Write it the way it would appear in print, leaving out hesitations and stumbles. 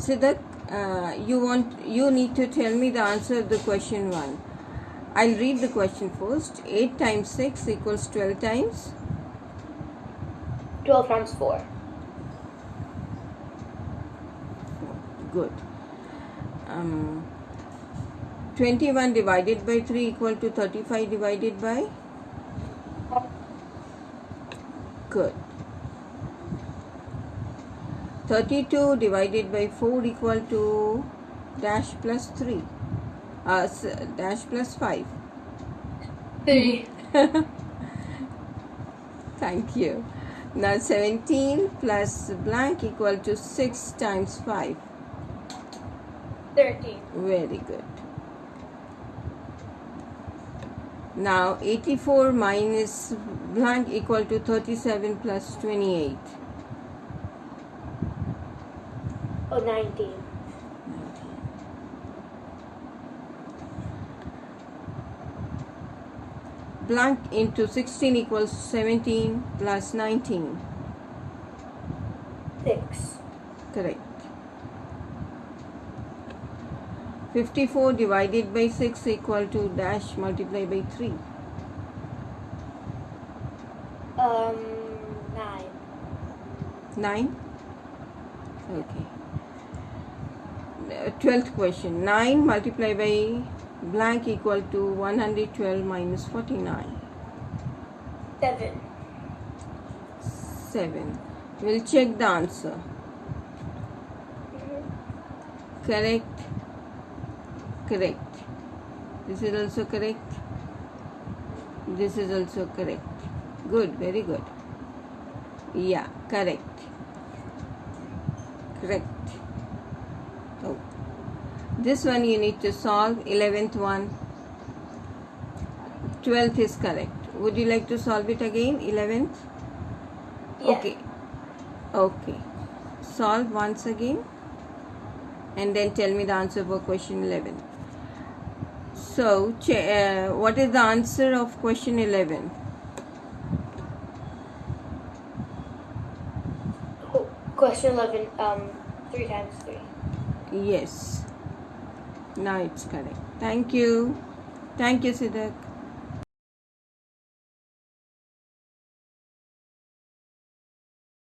Siddharth, you need to tell me the answer of the question 1. I'll read the question first. 8 times 6 equals 12 times? 12 times 4. Good. 21 divided by 3 equal to 35 divided by? Good. 32 divided by 4 equal to dash plus 3. Dash plus 5. 3. Thank you. Now 17 plus blank equal to 6 times 5. 13. Very good. Now 84 minus blank equal to 37 plus 28. 19. Blank into 16 equals 17 plus 19. 6. Correct. 54 divided by 6 equal to dash multiply by 3. 9. 9? Okay. 12th question. 9 multiplied by blank equal to 112 minus 49. 7. 7. We'll check the answer. Correct. Correct. This is also correct. This is also correct. Good. Very good. Yeah. Correct. Correct. Oh. This one you need to solve. 11th one. 12th is correct. Would you like to solve it again? 11th? Yeah. Okay. Okay. Solve once again. And then tell me the answer for question 11. So, what is the answer of question 11? Question 11, 3 times 3. Yes. Now it's correct. Thank you. Thank you, Siddharth.